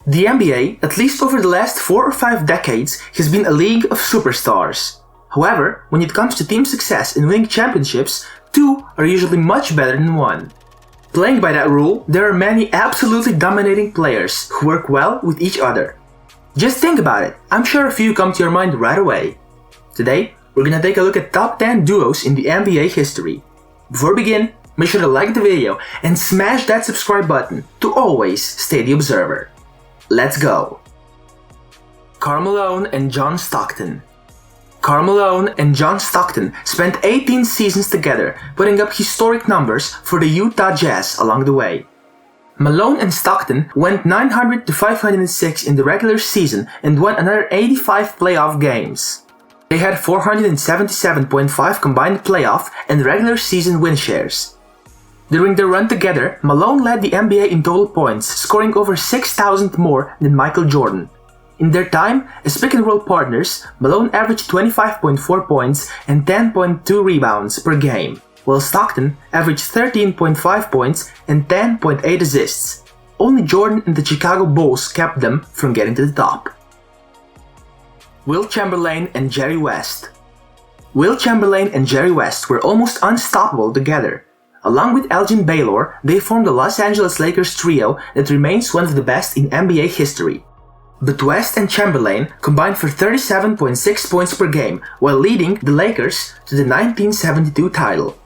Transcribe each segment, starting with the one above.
The NBA, at least over the last 4 or 5 decades, has been a league of superstars. However, when it comes to team success and winning championships, 2 are usually much better than 1. Playing by that rule, there are many absolutely dominating players who work well with each other. Just think about it, I'm sure a few come to your mind right away. Today, we're gonna take a look at top 10 duos in the NBA history. Before we begin, make sure to like the video and smash that subscribe button to always stay the observer. Let's go! Karl Malone and John Stockton. Karl Malone and John Stockton spent 18 seasons together, putting up historic numbers for the Utah Jazz along the way. Malone and Stockton went 900 to 506 in the regular season and won another 85 playoff games. They had 477.5 combined playoff and regular season win shares. During their run together, Malone led the NBA in total points, scoring over 6,000 more than Michael Jordan. In their time as pick-and-roll partners, Malone averaged 25.4 points and 10.2 rebounds per game, while Stockton averaged 13.5 points and 10.8 assists. Only Jordan and the Chicago Bulls kept them from getting to the top. Wilt Chamberlain and Jerry West. Wilt Chamberlain and Jerry West were almost unstoppable together. Along with Elgin Baylor, they formed the Los Angeles Lakers trio that remains one of the best in NBA history. But West and Chamberlain combined for 37.6 points per game while leading the Lakers to the 1972 title.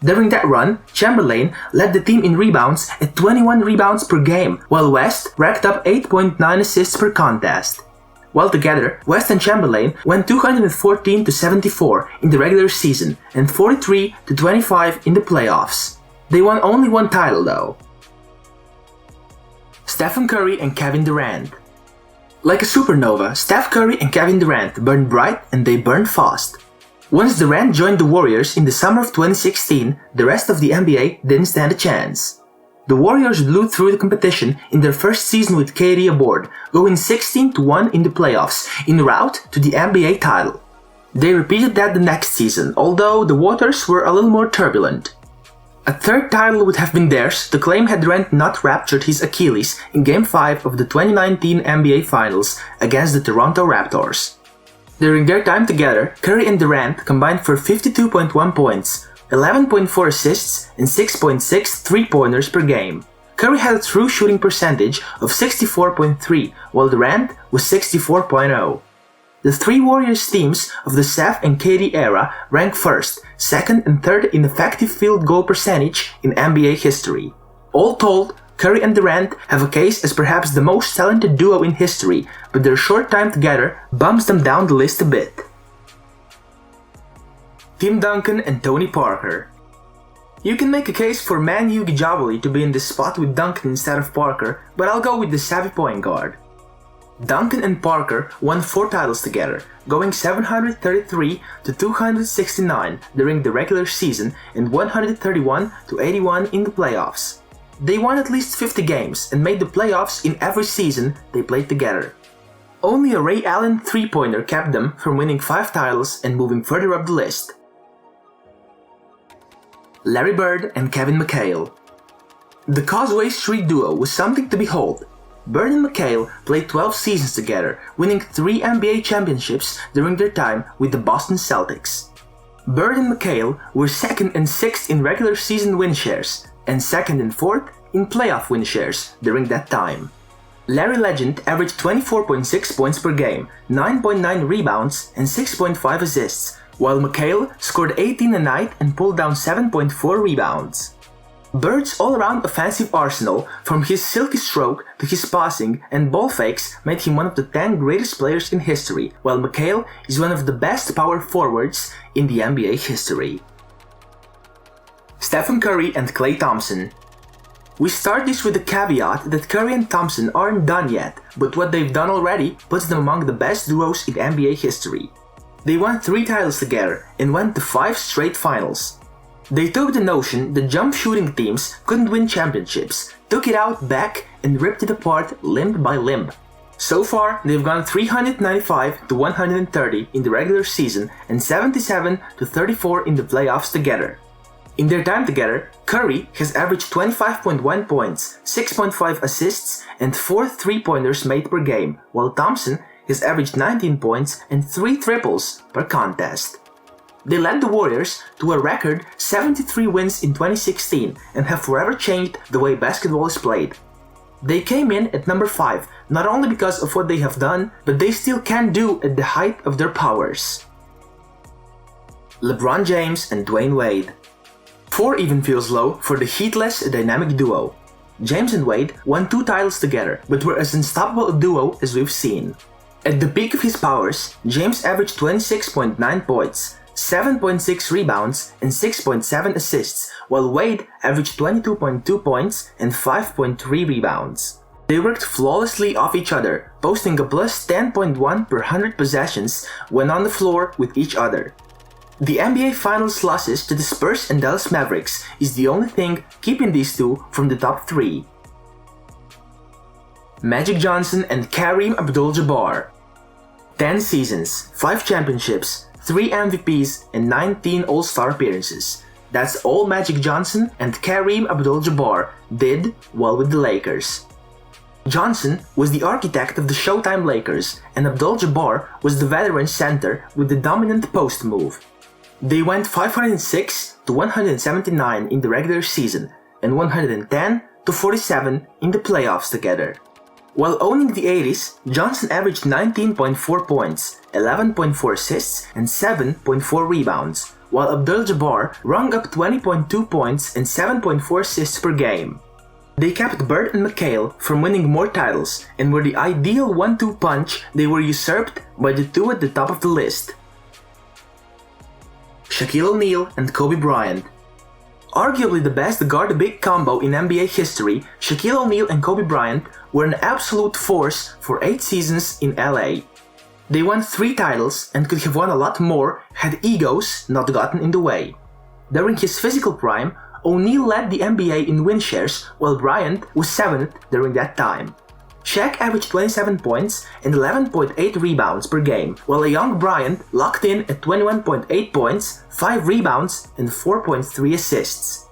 During that run, Chamberlain led the team in rebounds at 21 rebounds per game, while West racked up 8.9 assists per contest. While together, West and Chamberlain went 214 to 74 in the regular season and 43 to 25 in the playoffs. They won only one title though. Stephen Curry and Kevin Durant. Like a supernova, Steph Curry and Kevin Durant burned bright and they burned fast. Once Durant joined the Warriors in the summer of 2016, the rest of the NBA didn't stand a chance. The Warriors blew through the competition in their first season with KD aboard, going 16-1 in the playoffs en route to the NBA title. They repeated that the next season, although the waters were a little more turbulent. A third title would have been theirs to claim had Durant not ruptured his Achilles in Game 5 of the 2019 NBA Finals against the Toronto Raptors. During their time together, Curry and Durant combined for 52.1 points, 11.4 assists, and 6.6 three-pointers per game. Curry had a true shooting percentage of 64.3, while Durant was 64.0. The three Warriors teams of the Steph and KD era rank first, second, and third in effective field goal percentage in NBA history. All told, Curry and Durant have a case as perhaps the most talented duo in history, but their short time together bumps them down the list a bit. Tim Duncan and Tony Parker. You can make a case for Manu Ginobili to be in this spot with Duncan instead of Parker, but I'll go with the savvy point guard. Duncan and Parker won 4 titles together, going 733 to 269 during the regular season and 131 to 81 in the playoffs. They won at least 50 games and made the playoffs in every season they played together. Only a Ray Allen three-pointer kept them from winning 5 titles and moving further up the list. Larry Bird and Kevin McHale. The Causeway Street duo was something to behold. Bird and McHale played 12 seasons together, winning 3 NBA championships during their time with the Boston Celtics. Bird and McHale were 2nd and 6th in regular season win shares, and 2nd and 4th in playoff win shares during that time. Larry Legend averaged 24.6 points per game, 9.9 rebounds, and 6.5 assists, while McHale scored 18 a night and pulled down 7.4 rebounds. Bird's all-around offensive arsenal, from his silky stroke to his passing and ball fakes, made him one of the 10 greatest players in history, while McHale is one of the best power forwards in the NBA history. Stephen Curry and Klay Thompson. We start this with the caveat that Curry and Thompson aren't done yet, but what they've done already puts them among the best duos in NBA history. They won 3 titles together and went to 5 straight finals. They took the notion that jump shooting teams couldn't win championships, took it out back, and ripped it apart limb by limb. So far, they've gone 395 to 130 in the regular season and 77 to 34 in the playoffs together. In their time together, Curry has averaged 25.1 points, 6.5 assists, and 4 3-pointers made per game, while Thompson has averaged 19 points and 3 triples per contest. They led the Warriors to a record 73 wins in 2016 and have forever changed the way basketball is played. They came in at number 5 not only because of what they have done, but they still can do at the height of their powers. LeBron James and Dwayne Wade. 4 even feels low for the heatless dynamic duo. James and Wade won 2 titles together, but were as unstoppable a duo as we've seen. At the peak of his powers, James averaged 26.9 points, 7.6 rebounds, and 6.7 assists, while Wade averaged 22.2 points and 5.3 rebounds. They worked flawlessly off each other, posting a plus 10.1 per 100 possessions when on the floor with each other. The NBA Finals losses to the Spurs and Dallas Mavericks is the only thing keeping these two from the top 3. Magic Johnson and Kareem Abdul-Jabbar. 10 seasons, 5 championships, 3 MVPs, and 19 All-Star appearances. That's all Magic Johnson and Kareem Abdul-Jabbar did while with the Lakers. Johnson was the architect of the Showtime Lakers, and Abdul-Jabbar was the veteran center with the dominant post move. They went 506 to 179 in the regular season and 110 to 47 in the playoffs together. While owning the 80s, Johnson averaged 19.4 points, 11.4 assists, and 7.4 rebounds, while Abdul-Jabbar rung up 20.2 points and 7.4 assists per game. They kept Bird and McHale from winning more titles and were the ideal 1-2 punch. They were usurped by the two at the top of the list. Shaquille O'Neal and Kobe Bryant. Arguably the best guard-big combo in NBA history, Shaquille O'Neal and Kobe Bryant were an absolute force for 8 seasons in LA. They won 3 titles and could have won a lot more had egos not gotten in the way. During his physical prime, O'Neal led the NBA in win shares while Bryant was 7th during that time. Shaq averaged 27 points and 11.8 rebounds per game, while a young Bryant locked in at 21.8 points, 5 rebounds, and 4.3 assists.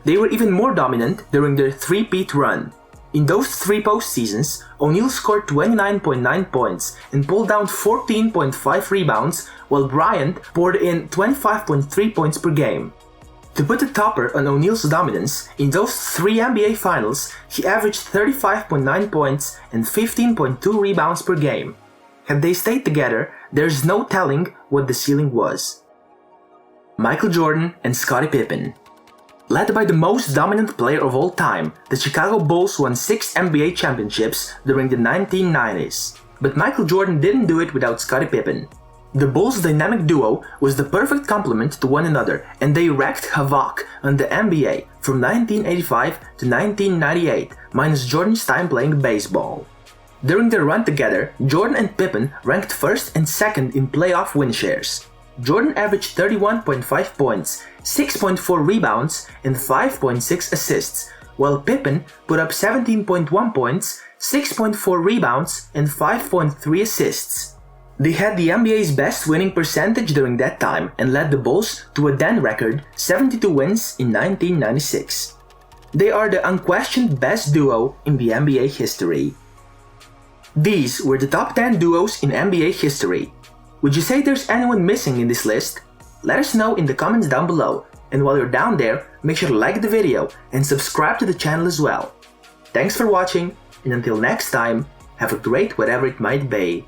They were even more dominant during their three-peat run. In those 3 postseasons, O'Neal scored 29.9 points and pulled down 14.5 rebounds, while Bryant poured in 25.3 points per game. To put a topper on O'Neal's dominance, in those 3 NBA Finals, he averaged 35.9 points and 15.2 rebounds per game. Had they stayed together, there's no telling what the ceiling was. Michael Jordan and Scottie Pippen. Led by the most dominant player of all time, the Chicago Bulls won 6 NBA championships during the 1990s. But Michael Jordan didn't do it without Scottie Pippen. The Bulls' dynamic duo was the perfect complement to one another, and they wreaked havoc on the NBA from 1985 to 1998, minus Jordan's time playing baseball. During their run together, Jordan and Pippen ranked 1st and 2nd in playoff win shares. Jordan averaged 31.5 points, 6.4 rebounds, and 5.6 assists, while Pippen put up 17.1 points, 6.4 rebounds, and 5.3 assists. They had the NBA's best winning percentage during that time and led the Bulls to a then record 72 wins in 1996. They are the unquestioned best duo in the NBA history. These were the top 10 duos in NBA history. Would you say there's anyone missing in this list? Let us know in the comments down below, and while you're down there, make sure to like the video and subscribe to the channel as well. Thanks for watching, and until next time, have a great whatever it might be.